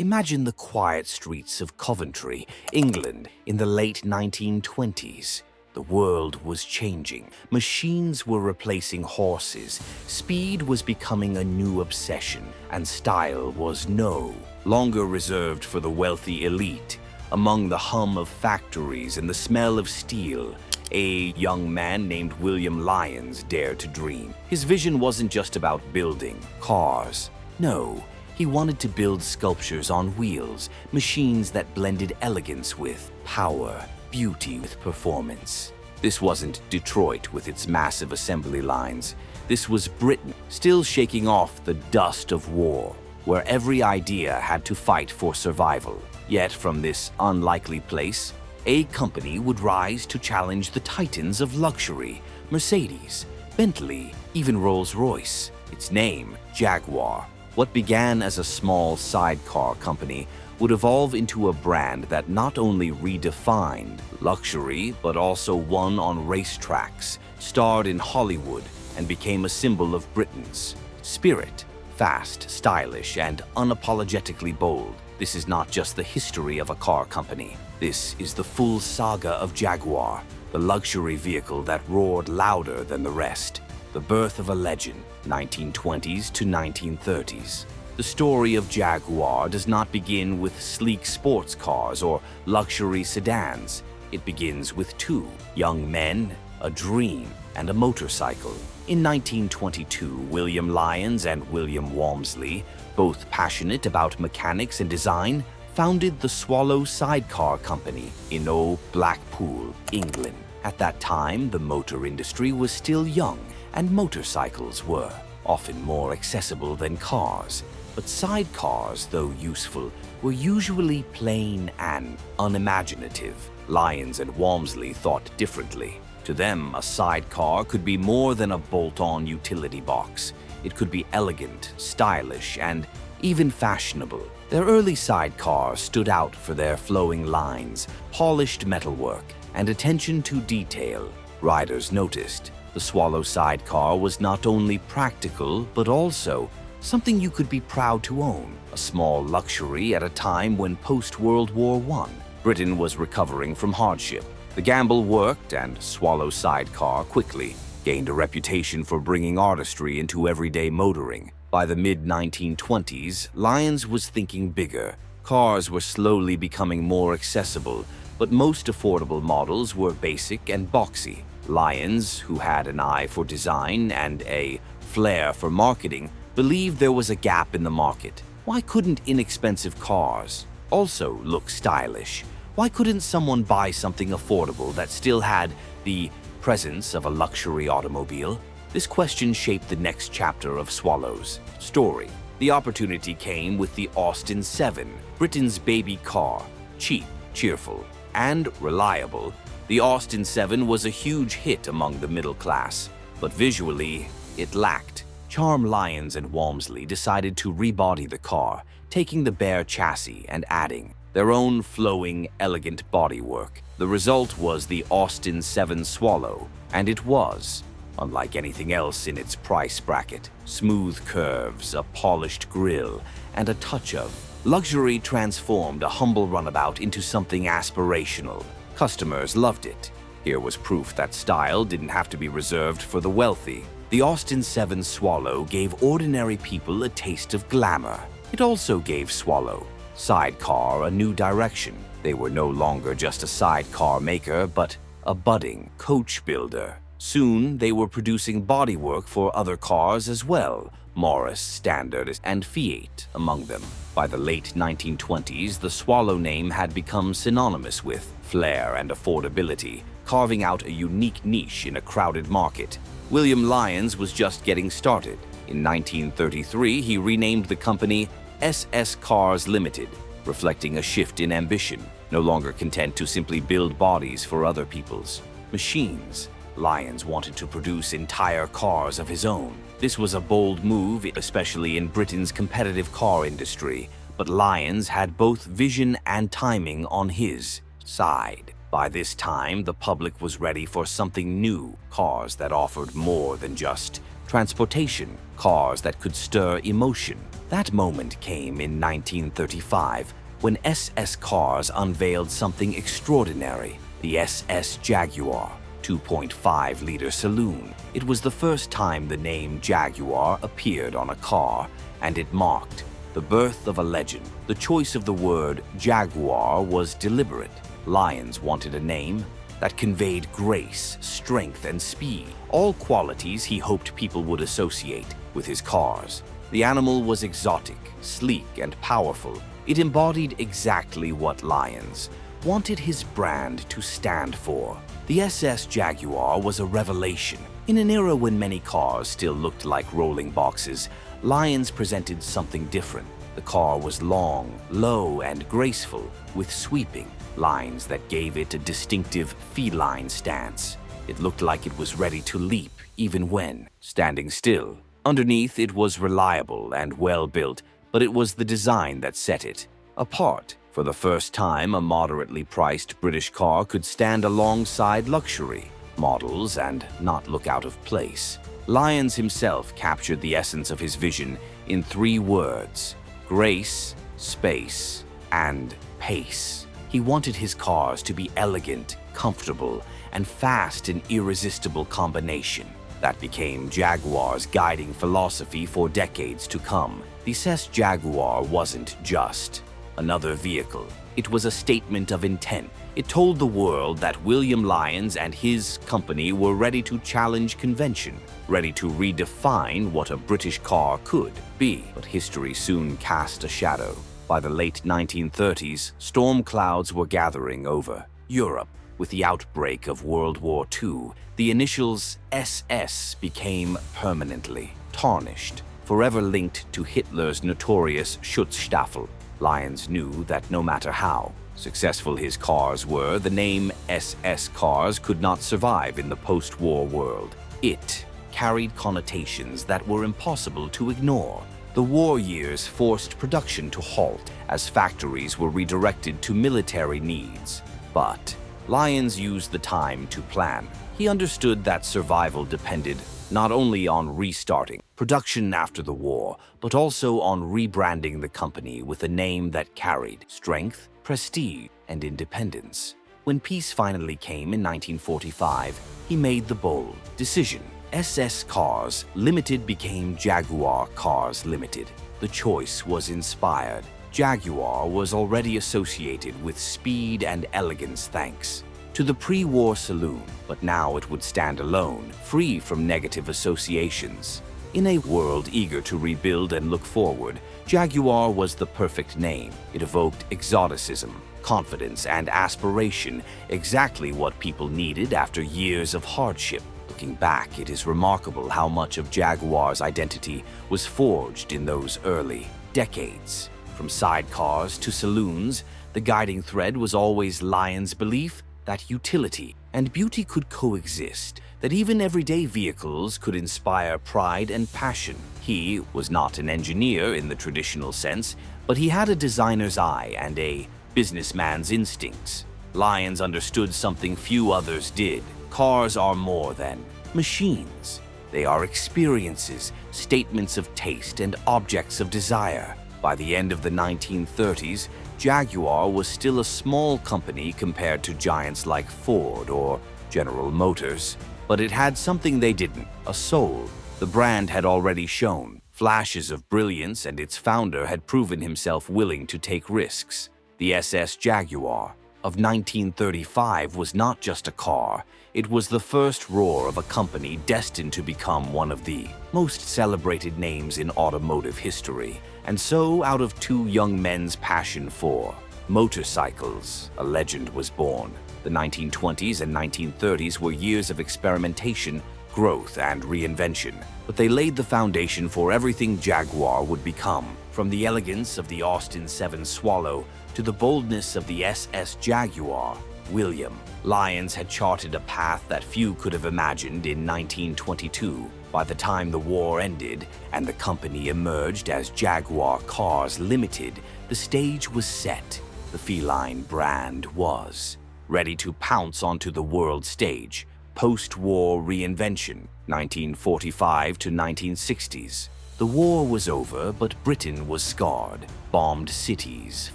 Imagine the quiet streets of Coventry, England, in the late 1920s. The world was changing. Machines were replacing horses. Speed was becoming a new obsession, and style was no longer reserved for the wealthy elite. Among the hum of factories and the smell of steel, a young man named William Lyons dared to dream. His vision wasn't just about building cars. No, he wanted to build sculptures on wheels, machines that blended elegance with power, beauty with performance. This wasn't Detroit with its massive assembly lines. This was Britain, still shaking off the dust of war, where every idea had to fight for survival. Yet from this unlikely place, a company would rise to challenge the titans of luxury: Mercedes, Bentley, even Rolls-Royce. Its name, Jaguar. What began as a small sidecar company would evolve into a brand that not only redefined luxury, but also won on racetracks, starred in Hollywood, and became a symbol of Britain's spirit. Fast, stylish, and unapologetically bold. This is not just the history of a car company. This is the full saga of Jaguar, the luxury vehicle that roared louder than the rest. The birth of a legend, 1920s to 1930s. The story of Jaguar does not begin with sleek sports cars or luxury sedans. It begins with two young men, a dream, and a motorcycle. In 1922, William Lyons and William Walmsley, both passionate about mechanics and design, founded the Swallow Sidecar Company in Blackpool, England. At that time, the motor industry was still young, and motorcycles were often more accessible than cars. But sidecars, though useful, were usually plain and unimaginative. Lyons and Walmsley thought differently. To them, a sidecar could be more than a bolt-on utility box. It could be elegant, stylish, and even fashionable. Their early sidecars stood out for their flowing lines, polished metalwork, and attention to detail. Riders noticed the Swallow Sidecar was not only practical, but also something you could be proud to own. A small luxury at a time when post-World War I, Britain was recovering from hardship. The gamble worked, and Swallow Sidecar quickly gained a reputation for bringing artistry into everyday motoring. By the mid-1920s, Lyons was thinking bigger. Cars were slowly becoming more accessible, but most affordable models were basic and boxy. Lyons, who had an eye for design and a flair for marketing, believed there was a gap in the market. Why couldn't inexpensive cars also look stylish? Why couldn't someone buy something affordable that still had the presence of a luxury automobile? This question shaped the next chapter of Swallow's story. The opportunity came with the Austin 7, Britain's baby car. Cheap, cheerful, and reliable, the Austin 7 was a huge hit among the middle class, but visually, it lacked charm. Lyons and Walmsley decided to rebody the car, taking the bare chassis and adding their own flowing, elegant bodywork. The result was the Austin 7 Swallow, and it was unlike anything else in its price bracket. Smooth curves, a polished grille, and a touch of luxury transformed a humble runabout into something aspirational. Customers loved it. Here was proof that style didn't have to be reserved for the wealthy. The Austin 7 Swallow gave ordinary people a taste of glamour. It also gave Swallow Sidecar a new direction. They were no longer just a sidecar maker, but a budding coach builder. Soon, they were producing bodywork for other cars as well, Morris, Standard, and Fiat among them. By the late 1920s, the Swallow name had become synonymous with flair and affordability, carving out a unique niche in a crowded market. William Lyons was just getting started. In 1933, he renamed the company SS Cars Ltd, reflecting a shift in ambition. No longer content to simply build bodies for other people's machines, Lyons wanted to produce entire cars of his own. This was a bold move, especially in Britain's competitive car industry, but Lyons had both vision and timing on his side. By this time, the public was ready for something new, cars that offered more than just transportation, cars that could stir emotion. That moment came in 1935 when SS Cars unveiled something extraordinary, the SS Jaguar 2.5-liter saloon. It was the first time the name Jaguar appeared on a car, and it marked the birth of a legend. The choice of the word Jaguar was deliberate. Lyons wanted a name that conveyed grace, strength, and speed, all qualities he hoped people would associate with his cars. The animal was exotic, sleek, and powerful. It embodied exactly what Lyons wanted his brand to stand for. The SS Jaguar was a revelation. In an era when many cars still looked like rolling boxes, Lyons presented something different. The car was long, low, and graceful, with sweeping lines that gave it a distinctive feline stance. It looked like it was ready to leap, even when standing still. Underneath, it was reliable and well-built, but it was the design that set it apart. For the first time, a moderately priced British car could stand alongside luxury models and not look out of place. Lyons himself captured the essence of his vision in 3 words: grace, space, and pace. He wanted his cars to be elegant, comfortable, and fast, an irresistible combination that became Jaguar's guiding philosophy for decades to come. The SS Jaguar wasn't just another vehicle. It was a statement of intent. It told the world that William Lyons and his company were ready to challenge convention, ready to redefine what a British car could be. But history soon cast a shadow. By the late 1930s, storm clouds were gathering over Europe. With the outbreak of World War II, the initials SS became permanently tarnished, forever linked to Hitler's notorious Schutzstaffel. Lyons knew that no matter how successful his cars were, the name SS Cars could not survive in the post-war world. It carried connotations that were impossible to ignore. The war years forced production to halt as factories were redirected to military needs. But Lyons used the time to plan. He understood that survival depended not only on restarting production after the war, but also on rebranding the company with a name that carried strength, prestige, and independence. When peace finally came in 1945, he made the bold decision. SS Cars Ltd became Jaguar Cars Ltd. The choice was inspired. Jaguar was already associated with speed and elegance thanks to the pre-war saloon, but now it would stand alone, free from negative associations. In a world eager to rebuild and look forward, Jaguar was the perfect name. It evoked exoticism, confidence, and aspiration, exactly what people needed after years of hardship. Looking back, it is remarkable how much of Jaguar's identity was forged in those early decades. From sidecars to saloons, the guiding thread was always Lyons' belief that utility and beauty could coexist, that even everyday vehicles could inspire pride and passion. He was not an engineer in the traditional sense, but he had a designer's eye and a businessman's instincts. Lyons understood something few others did. Cars are more than machines. They are experiences, statements of taste, and objects of desire. By the end of the 1930s, Jaguar was still a small company compared to giants like Ford or General Motors. But it had something they didn't, a soul. The brand had already shown flashes of brilliance, and its founder had proven himself willing to take risks. The SS Jaguar of 1935 was not just a car. It was the first roar of a company destined to become one of the most celebrated names in automotive history. And so, out of 2 young men's passion for motorcycles, a legend was born. The 1920s and 1930s were years of experimentation, growth, and reinvention, but they laid the foundation for everything Jaguar would become. From the elegance of the Austin 7 Swallow to the boldness of the SS Jaguar, William Lyons had charted a path that few could have imagined in 1922. By the time the war ended and the company emerged as Jaguar Cars Ltd, the stage was set. The feline brand was ready to pounce onto the world stage, post-war reinvention, 1945 to 1960s. The war was over, but Britain was scarred. Bombed cities,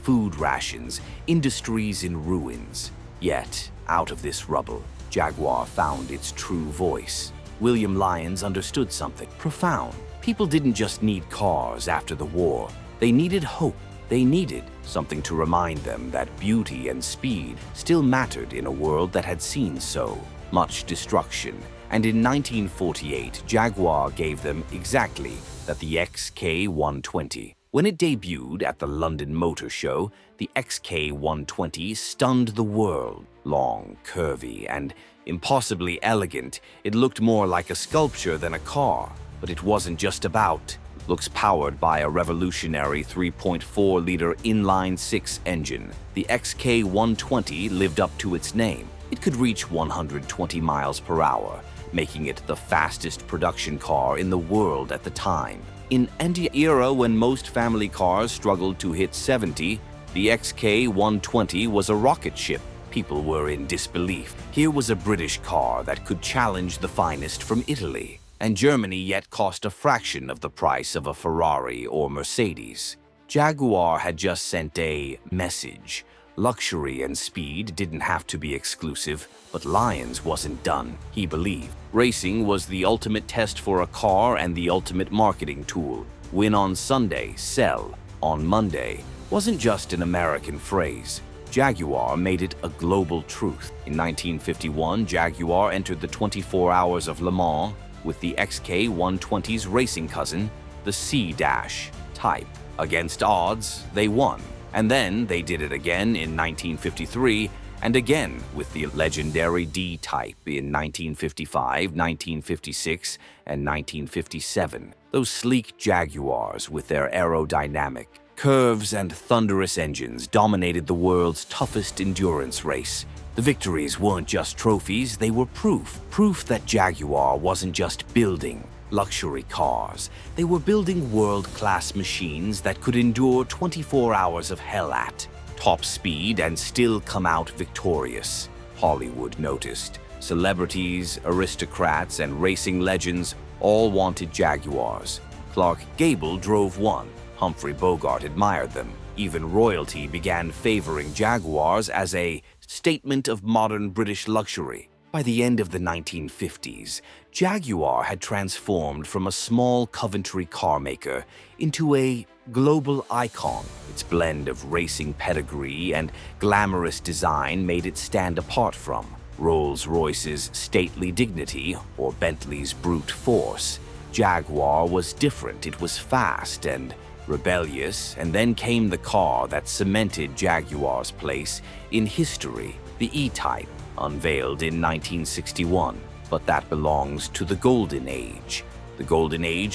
food rations, industries in ruins. Yet, out of this rubble, Jaguar found its true voice. William Lyons understood something profound. People didn't just need cars after the war. They needed hope. They needed something to remind them that beauty and speed still mattered in a world that had seen so much destruction. And in 1948, Jaguar gave them exactly that: the XK120. When it debuted at the London Motor Show, the XK120 stunned the world. Long, curvy, and impossibly elegant, it looked more like a sculpture than a car. But it wasn't just about looks. Powered by a revolutionary 3.4-liter inline-six engine, the XK120 lived up to its name. It could reach 120 miles per hour, making it the fastest production car in the world at the time. In an era when most family cars struggled to hit 70, the XK120 was a rocket ship. People were in disbelief. Here was a British car that could challenge the finest from Italy and Germany, yet cost a fraction of the price of a Ferrari or Mercedes. Jaguar had just sent a message. Luxury and speed didn't have to be exclusive, but Lyons wasn't done. He believed racing was the ultimate test for a car and the ultimate marketing tool. Win on Sunday, sell on Monday wasn't just an American phrase. Jaguar made it a global truth. In 1951, Jaguar entered the 24 Hours of Le Mans with the XK120's racing cousin, the C-Type. Against odds, they won. And then they did it again in 1953, and again with the legendary D-Type in 1955, 1956, and 1957. Those sleek Jaguars with their aerodynamic curves and thunderous engines dominated the world's toughest endurance race. The victories weren't just trophies, they were proof that Jaguar wasn't just building luxury cars. They were building world-class machines that could endure 24 hours of hell at top speed and still come out victorious. Hollywood noticed. Celebrities, aristocrats, and racing legends all wanted Jaguars. Clark Gable drove one. Humphrey Bogart admired them. Even royalty began favoring Jaguars as a statement of modern British luxury. By the end of the 1950s, Jaguar had transformed from a small Coventry carmaker into a global icon. Its blend of racing pedigree and glamorous design made it stand apart from Rolls-Royce's stately dignity or Bentley's brute force. Jaguar was different. It was fast and rebellious, and then came the car that cemented Jaguar's place in history, the E-Type, unveiled in 1961. But that belongs to the golden age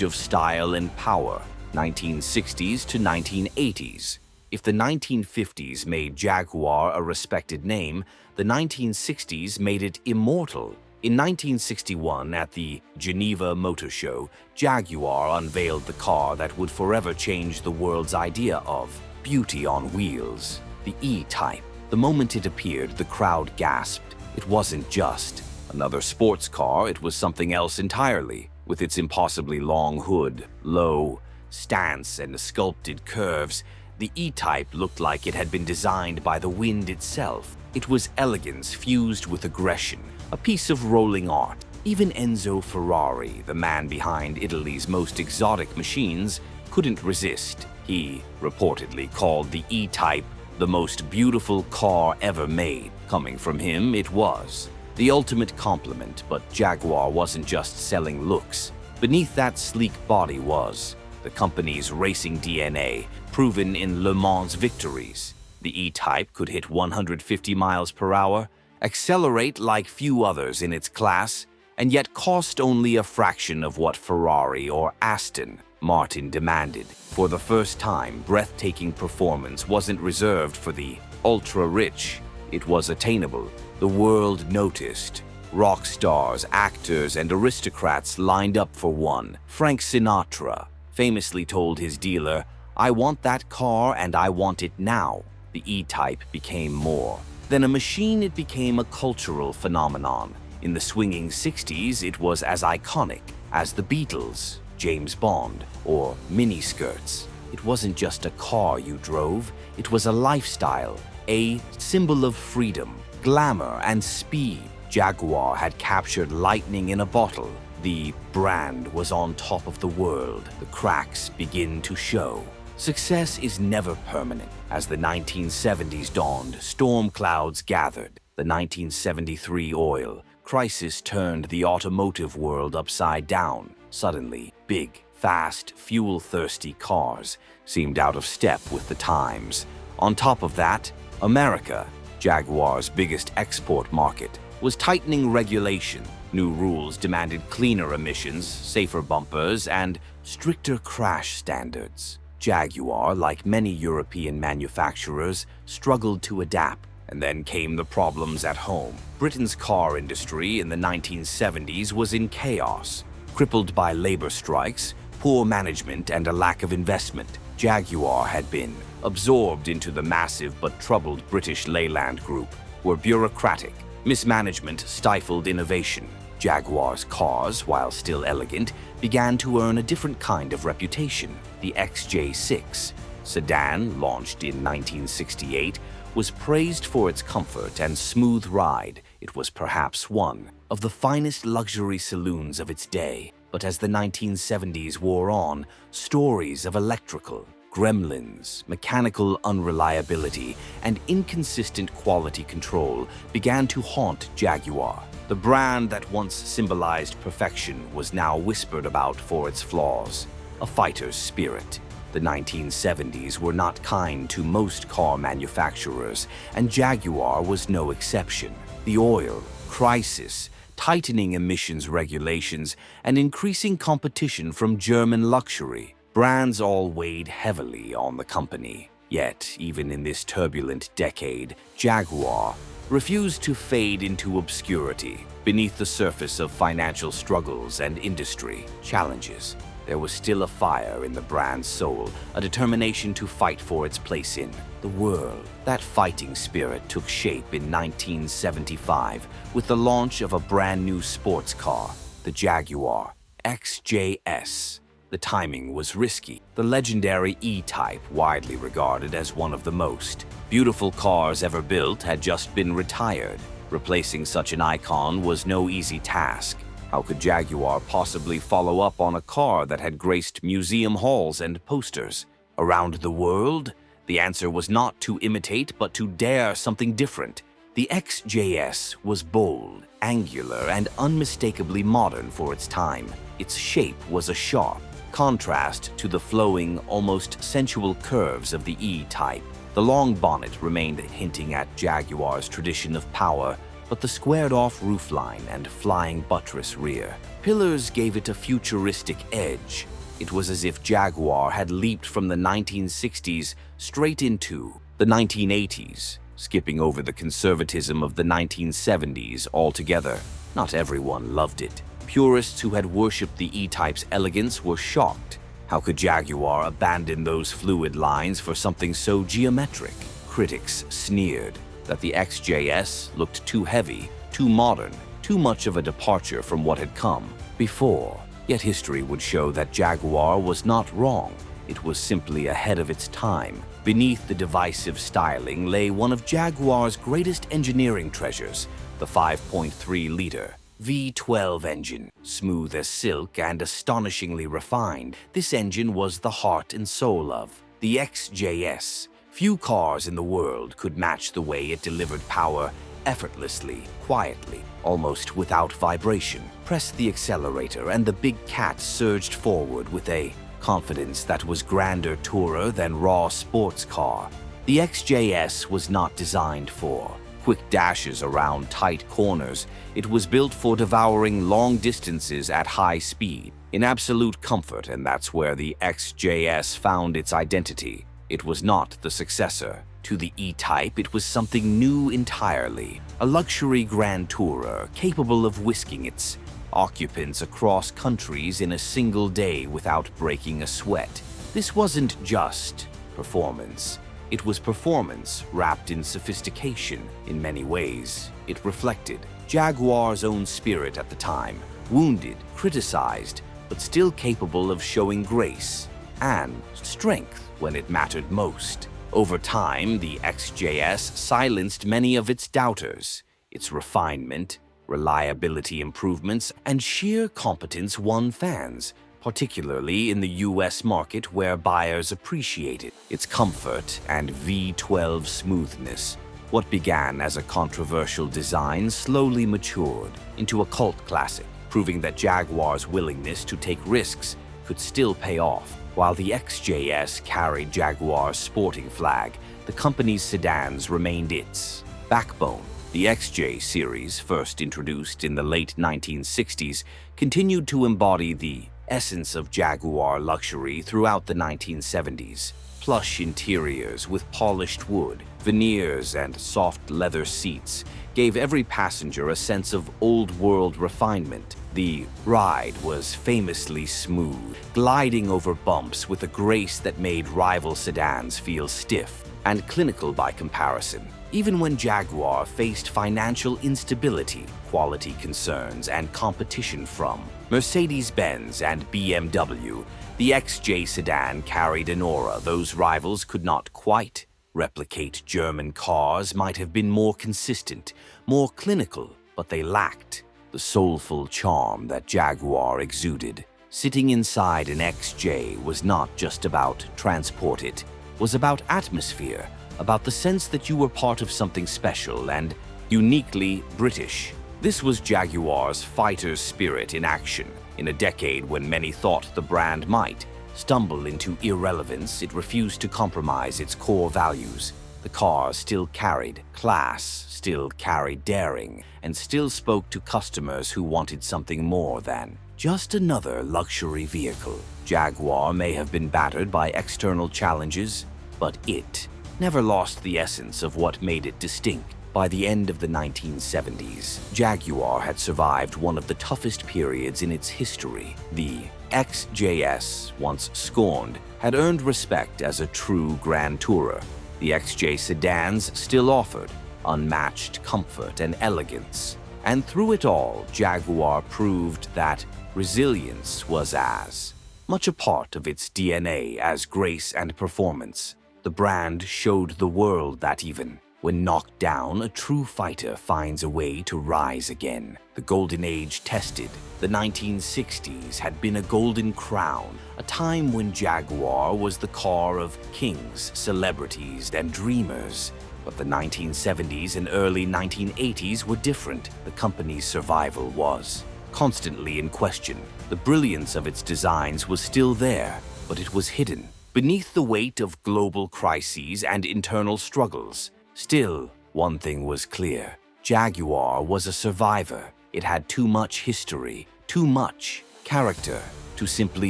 of style and power, 1960s to 1980s. If the 1950s made Jaguar a respected name, the 1960s made it immortal. In 1961, at the Geneva Motor Show, Jaguar unveiled the car that would forever change the world's idea of beauty on wheels, the E-Type. The moment it appeared, the crowd gasped. It wasn't just another sports car, it was something else entirely. With its impossibly long hood, low stance, and sculpted curves, the E-Type looked like it had been designed by the wind itself. It was elegance fused with aggression, a piece of rolling art. Even Enzo Ferrari, the man behind Italy's most exotic machines, couldn't resist. He reportedly called the E-Type the most beautiful car ever made. Coming from him, it was the ultimate compliment, but Jaguar wasn't just selling looks. Beneath that sleek body was the company's racing DNA, proven in Le Mans victories. The E-Type could hit 150 miles per hour, accelerate like few others in its class, and yet cost only a fraction of what Ferrari or Aston Martin demanded. For the first time, breathtaking performance wasn't reserved for the ultra-rich. It was attainable. The world noticed. Rock stars, actors, and aristocrats lined up for one. Frank Sinatra famously told his dealer, "I want that car and I want it now." The E-Type became more than a machine. It became a cultural phenomenon. In the swinging 60s, it was as iconic as the Beatles, James Bond, or miniskirts. It wasn't just a car you drove, it was a lifestyle, a symbol of freedom, glamour, and speed. Jaguar had captured lightning in a bottle. The brand was on top of the world. The cracks begin to show. Success is never permanent. As the 1970s dawned, storm clouds gathered. The 1973 oil crisis turned the automotive world upside down. Suddenly, big, fast, fuel-thirsty cars seemed out of step with the times. On top of that, America, Jaguar's biggest export market, was tightening regulation. New rules demanded cleaner emissions, safer bumpers, and stricter crash standards. Jaguar, like many European manufacturers, struggled to adapt. And then came the problems at home. Britain's car industry in the 1970s was in chaos, crippled by labor strikes, poor management, and a lack of investment. Jaguar had been absorbed into the massive but troubled British Leyland Group, where bureaucratic mismanagement stifled innovation. Jaguar's cars, while still elegant, began to earn a different kind of reputation. The XJ6 sedan, launched in 1968, was praised for its comfort and smooth ride. It was perhaps one of the finest luxury saloons of its day. But as the 1970s wore on, stories of electrical gremlins, mechanical unreliability, and inconsistent quality control began to haunt Jaguar. The brand that once symbolized perfection was now whispered about for its flaws. A fighter's spirit. The 1970s were not kind to most car manufacturers, and Jaguar was no exception. The oil crisis, tightening emissions regulations, and increasing competition from German luxury brands all weighed heavily on the company. Yet, even in this turbulent decade, Jaguar refused to fade into obscurity. Beneath the surface of financial struggles and industry challenges, there was still a fire in the brand's soul, a determination to fight for its place in the world. That fighting spirit took shape in 1975 with the launch of a brand new sports car, the Jaguar XJS. The timing was risky. The legendary E-Type, widely regarded as one of the most beautiful cars ever built, had just been retired. Replacing such an icon was no easy task. How could Jaguar possibly follow up on a car that had graced museum halls and posters around the world? The answer was not to imitate, but to dare something different. The XJS was bold, angular, and unmistakably modern for its time. Its shape was a sharp contrast to the flowing, almost sensual curves of the E-Type. The long bonnet remained hinting at Jaguar's tradition of power, but the squared-off roofline and flying buttress rear pillars gave it a futuristic edge. It was as if Jaguar had leaped from the 1960s straight into the 1980s, skipping over the conservatism of the 1970s altogether. Not everyone loved it. Purists who had worshipped the E-Type's elegance were shocked. How could Jaguar abandon those fluid lines for something so geometric? Critics sneered that the XJS looked too heavy, too modern, too much of a departure from what had come before. Yet history would show that Jaguar was not wrong. It was simply ahead of its time. Beneath the divisive styling lay one of Jaguar's greatest engineering treasures, the 5.3-liter V12 engine. Smooth as silk and astonishingly refined, this engine was the heart and soul of the XJS. Few cars in the world could match the way it delivered power effortlessly, quietly, almost without vibration. Press the accelerator and the big cat surged forward with a confidence that was grander tourer than raw sports car. The XJS was not designed for quick dashes around tight corners. It was built for devouring long distances at high speed, in absolute comfort, and that's where the XJS found its identity. It was not the successor to the E-Type, it was something new entirely, a luxury grand tourer capable of whisking its occupants across countries in a single day without breaking a sweat. This wasn't just performance. It was performance wrapped in sophistication. In many ways, it reflected Jaguar's own spirit at the time, wounded, criticized, but still capable of showing grace and strength when it mattered most. Over time, the XJS silenced many of its doubters. Its refinement, reliability improvements, and sheer competence won fans, particularly in the US market where buyers appreciated its comfort and V12 smoothness. What began as a controversial design slowly matured into a cult classic, proving that Jaguar's willingness to take risks could still pay off. While the XJS carried Jaguar's sporting flag, the company's sedans remained its backbone. The XJ series, first introduced in the late 1960s, continued to embody the essence of Jaguar luxury throughout the 1970s. Plush interiors with polished wood, veneers, and soft leather seats gave every passenger a sense of old-world refinement. The ride was famously smooth, gliding over bumps with a grace that made rival sedans feel stiff and clinical by comparison. Even when Jaguar faced financial instability, quality concerns, and competition from Mercedes-Benz and BMW, the XJ sedan carried an aura those rivals could not quite replicate. German cars might have been more consistent, more clinical, but they lacked the soulful charm that Jaguar exuded. Sitting inside an XJ was not just about transport, it was about atmosphere, about the sense that you were part of something special and uniquely British. This was Jaguar's fighter's spirit in action. In a decade when many thought the brand might stumble into irrelevance, it refused to compromise its core values. The car still carried class, still carried daring, and still spoke to customers who wanted something more than just another luxury vehicle. Jaguar may have been battered by external challenges, but it never lost the essence of what made it distinct. By the end of the 1970s, Jaguar had survived one of the toughest periods in its history. The XJS, once scorned, had earned respect as a true grand tourer. The XJ sedans still offered unmatched comfort and elegance. And through it all, Jaguar proved that resilience was as much a part of its DNA as grace and performance. The brand showed the world that even when knocked down, a true fighter finds a way to rise again. The golden age tested. The 1960s had been a golden crown, a time when Jaguar was the car of kings, celebrities, and dreamers. But the 1970s and early 1980s were different. The company's survival was constantly in question. The brilliance of its designs was still there, but it was hidden beneath the weight of global crises and internal struggles. Still, one thing was clear. Jaguar was a survivor. It had too much history, too much character to simply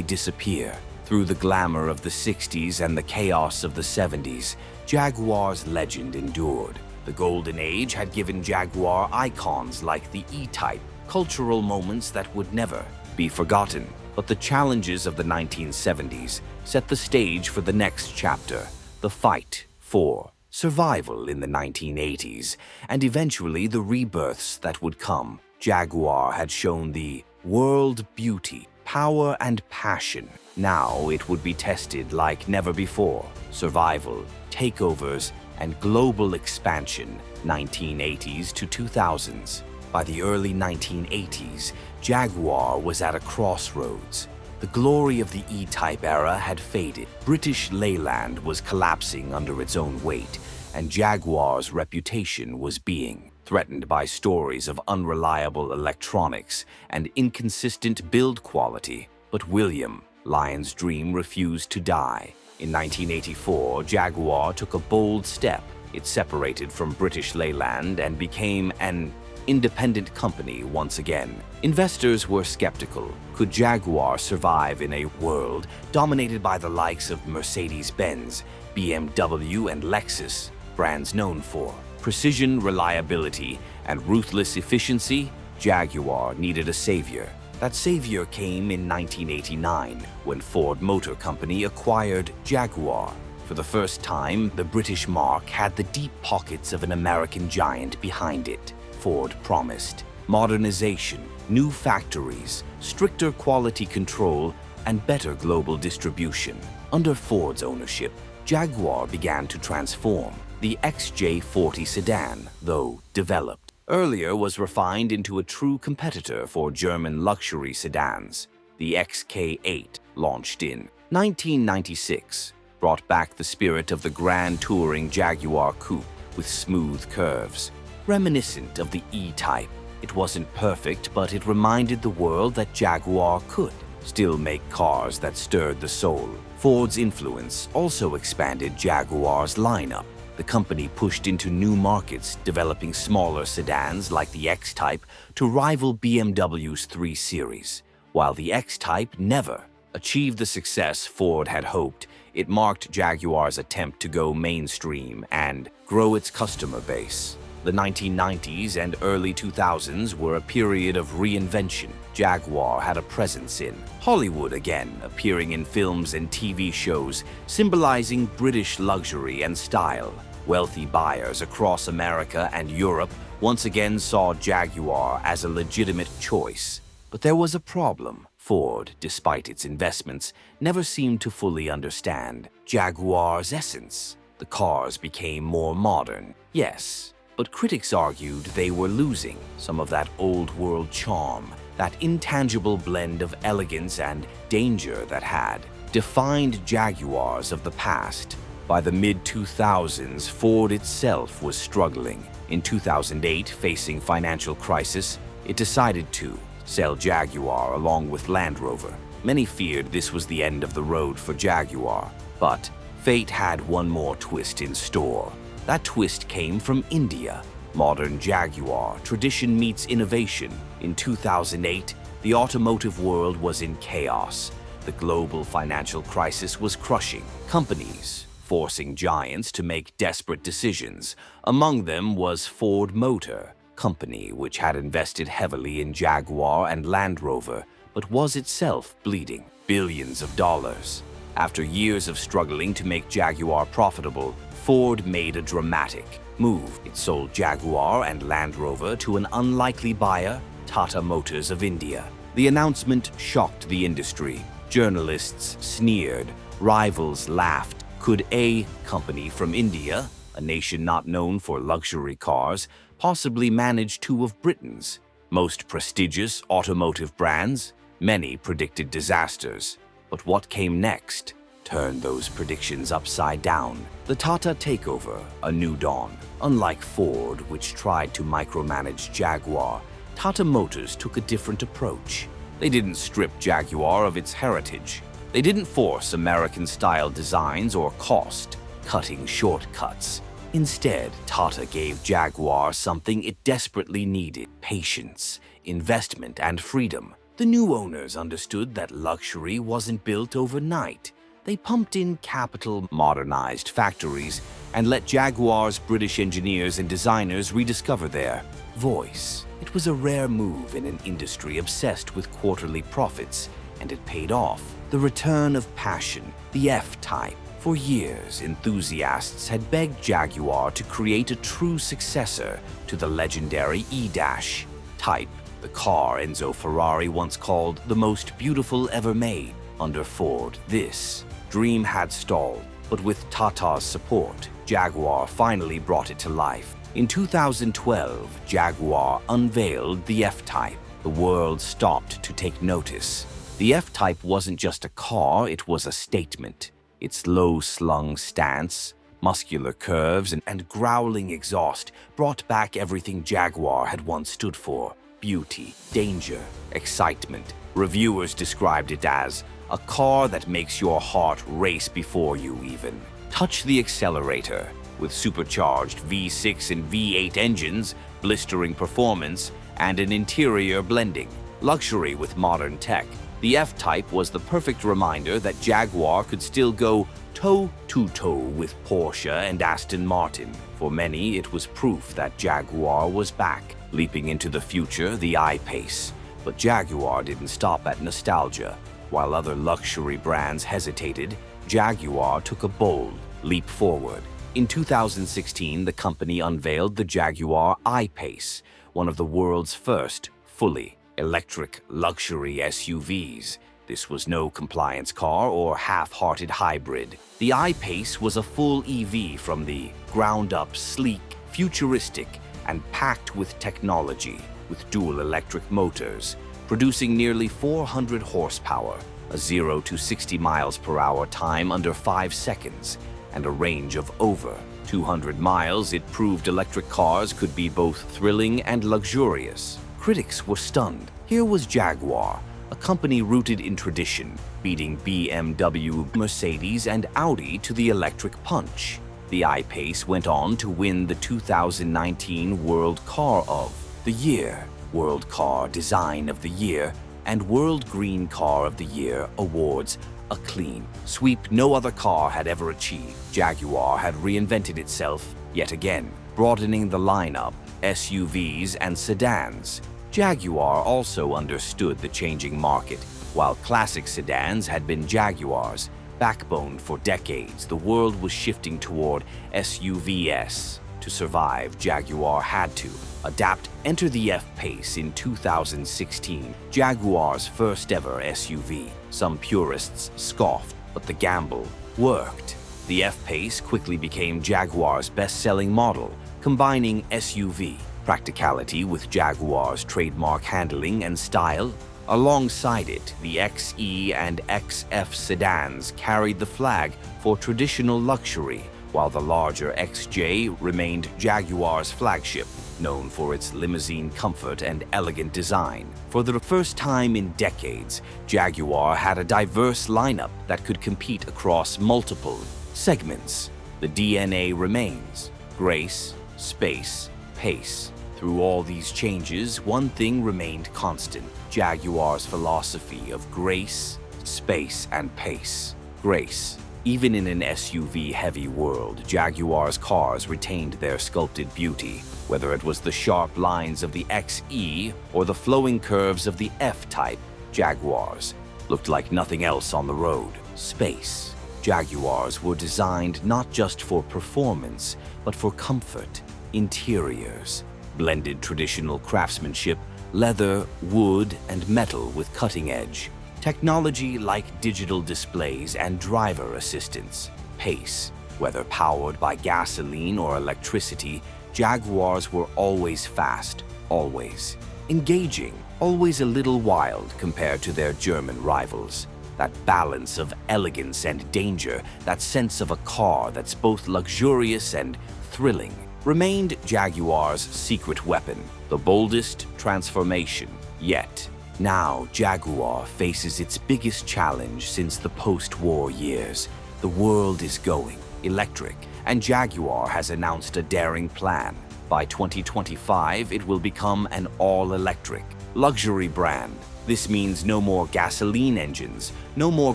disappear. Through the glamour of the 60s and the chaos of the 70s, Jaguar's legend endured. The golden age had given Jaguar icons like the E-Type, cultural moments that would never be forgotten. But the challenges of the 1970s set the stage for the next chapter, the fight for survival in the 1980s, and eventually the rebirths that would come. Jaguar had shown the world beauty, power, and passion. Now it would be tested like never before. Survival, takeovers, and global expansion, 1980s to 2000s. By the early 1980s, Jaguar was at a crossroads. The glory of the E-Type era had faded. British Leyland was collapsing under its own weight, and Jaguar's reputation was being threatened by stories of unreliable electronics and inconsistent build quality. But William, Lyons' dream refused to die. In 1984, Jaguar took a bold step. It separated from British Leyland and became an independent company once again. Investors were skeptical. Could Jaguar survive in a world dominated by the likes of Mercedes-Benz, BMW, and Lexus, brands known for precision, reliability, and ruthless efficiency? Jaguar needed a savior. That savior came in 1989 when Ford Motor Company acquired Jaguar. For the first time, the British marque had the deep pockets of an American giant behind it. Ford promised modernization, new factories, stricter quality control, and better global distribution. Under Ford's ownership, Jaguar began to transform. The XJ40 sedan, though developed earlier, was refined into a true competitor for German luxury sedans. The XK8, launched in 1996, brought back the spirit of the grand touring Jaguar coupe with smooth curves, reminiscent of the E-Type. It wasn't perfect, but it reminded the world that Jaguar could still make cars that stirred the soul. Ford's influence also expanded Jaguar's lineup. The company pushed into new markets, developing smaller sedans like the X-Type to rival BMW's 3 Series. While the X-Type never achieved the success Ford had hoped, it marked Jaguar's attempt to go mainstream and grow its customer base. The 1990s and early 2000s were a period of reinvention. Jaguar had a presence in Hollywood again, appearing in films and TV shows, symbolizing British luxury and style. Wealthy buyers across America and Europe once again saw Jaguar as a legitimate choice. But there was a problem. Ford, despite its investments, never seemed to fully understand Jaguar's essence. The cars became more modern, yes, but critics argued they were losing some of that old-world charm, that intangible blend of elegance and danger that had defined Jaguars of the past. By the mid-2000s, Ford itself was struggling. In 2008, facing financial crisis, it decided to sell Jaguar along with Land Rover. Many feared this was the end of the road for Jaguar, but fate had one more twist in store. That twist came from India. Modern Jaguar, tradition meets innovation. In 2008, the automotive world was in chaos. The global financial crisis was crushing companies, forcing giants to make desperate decisions. Among them was Ford Motor Company, which had invested heavily in Jaguar and Land Rover, but was itself bleeding billions of dollars. After years of struggling to make Jaguar profitable, Ford made a dramatic move. It sold Jaguar and Land Rover to an unlikely buyer, Tata Motors of India. The announcement shocked the industry. Journalists sneered, rivals laughed. Could a company from India, a nation not known for luxury cars, possibly manage 2 of Britain's most prestigious automotive brands? Many predicted disasters. But what came next turned those predictions upside down. The Tata takeover, a new dawn. Unlike Ford, which tried to micromanage Jaguar, Tata Motors took a different approach. They didn't strip Jaguar of its heritage. They didn't force American-style designs or cost-cutting shortcuts. Instead, Tata gave Jaguar something it desperately needed: patience, investment, and freedom. The new owners understood that luxury wasn't built overnight. They pumped in capital, modernized factories, and let Jaguar's British engineers and designers rediscover their voice. It was a rare move in an industry obsessed with quarterly profits, and it paid off. The return of passion, the F-Type. For years, enthusiasts had begged Jaguar to create a true successor to the legendary E-Type, the car Enzo Ferrari once called the most beautiful ever made. Under Ford, this dream had stalled, but with Tata's support, Jaguar finally brought it to life. In 2012, Jaguar unveiled the F-Type. The world stopped to take notice. The F-Type wasn't just a car, it was a statement. Its low-slung stance, muscular curves, and growling exhaust brought back everything Jaguar had once stood for: beauty, danger, excitement. Reviewers described it as a car that makes your heart race before you even touch the accelerator. With supercharged V6 and V8 engines, blistering performance, and an interior blending luxury with modern tech, the F-Type was the perfect reminder that Jaguar could still go toe-to-toe with Porsche and Aston Martin. For many, it was proof that Jaguar was back, leaping into the future, the I-Pace. But Jaguar didn't stop at nostalgia. While other luxury brands hesitated, Jaguar took a bold leap forward. In 2016, the company unveiled the Jaguar I-Pace, one of the world's first fully electric luxury SUVs. This was no compliance car or half-hearted hybrid. The I-Pace was a full EV from the ground up, sleek, futuristic, and packed with technology, with dual electric motors, producing nearly 400 horsepower, a 0 to 60 miles per hour time under 5 seconds, and a range of over 200 miles. It proved electric cars could be both thrilling and luxurious. Critics were stunned. Here was Jaguar, a company rooted in tradition, beating BMW, Mercedes, and Audi to the electric punch. The I-Pace went on to win the 2019 World Car of the Year, World Car Design of the Year, and World Green Car of the Year awards, a clean sweep no other car had ever achieved. Jaguar had reinvented itself yet again, broadening the lineup, SUVs and sedans. Jaguar also understood the changing market. While classic sedans had been Jaguar's backbone for decades, the world was shifting toward SUVs. To survive, Jaguar had to adapt. Enter the F-Pace in 2016, Jaguar's first ever SUV. Some purists scoffed, but the gamble worked. The F-Pace quickly became Jaguar's best-selling model, combining SUV practicality with Jaguar's trademark handling and style. Alongside it, the XE and XF sedans carried the flag for traditional luxury, while the larger XJ remained Jaguar's flagship, known for its limousine comfort and elegant design. For the first time in decades, Jaguar had a diverse lineup that could compete across multiple segments. The DNA remains: grace, space, pace. Through all these changes, one thing remained constant: Jaguar's philosophy of grace, space, and pace. Grace. Even in an SUV-heavy world, Jaguar's cars retained their sculpted beauty, whether it was the sharp lines of the XE or the flowing curves of the F-Type. Jaguars looked like nothing else on the road. Space. Jaguars were designed not just for performance, but for comfort. Interiors blended traditional craftsmanship, leather, wood, and metal with cutting-edge technology like digital displays and driver assistance. Pace. Whether powered by gasoline or electricity, Jaguars were always fast, always engaging, always a little wild compared to their German rivals. That balance of elegance and danger, that sense of a car that's both luxurious and thrilling, remained Jaguar's secret weapon, the boldest transformation yet. Now, Jaguar faces its biggest challenge since the post-war years. The world is going electric, and Jaguar has announced a daring plan. By 2025, it will become an all-electric luxury brand. This means no more gasoline engines, no more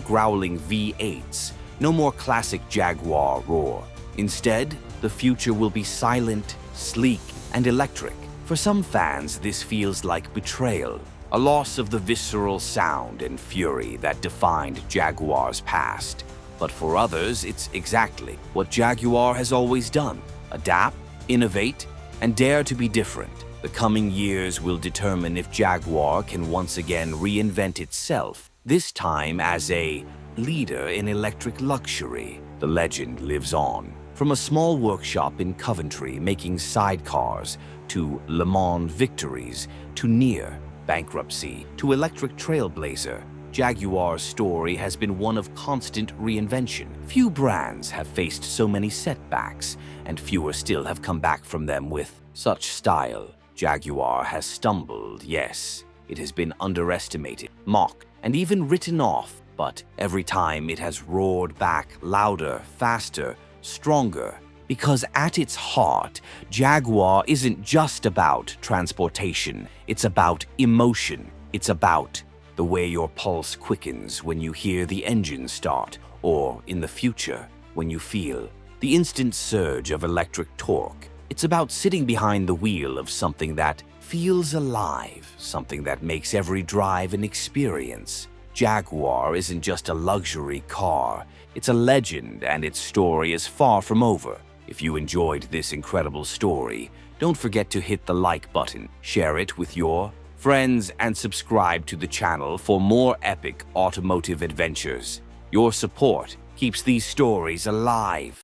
growling V8s, no more classic Jaguar roar. Instead, the future will be silent, sleek, and electric. For some fans, this feels like betrayal, a loss of the visceral sound and fury that defined Jaguar's past. But for others, it's exactly what Jaguar has always done: adapt, innovate, and dare to be different. The coming years will determine if Jaguar can once again reinvent itself, this time as a leader in electric luxury. The legend lives on. From a small workshop in Coventry making sidecars, to Le Mans victories, to near bankruptcy, to electric trailblazer, Jaguar's story has been one of constant reinvention. Few brands have faced so many setbacks, and fewer still have come back from them with such style. Jaguar has stumbled, yes. It has been underestimated, mocked, and even written off. But every time it has roared back louder, faster, stronger. Because at its heart, Jaguar isn't just about transportation. It's about emotion. It's about the way your pulse quickens when you hear the engine start, or in the future, when you feel the instant surge of electric torque. It's about sitting behind the wheel of something that feels alive, something that makes every drive an experience. Jaguar isn't just a luxury car. It's a legend, and its story is far from over. If you enjoyed this incredible story, don't forget to hit the like button, share it with your friends, and subscribe to the channel for more epic automotive adventures. Your support keeps these stories alive.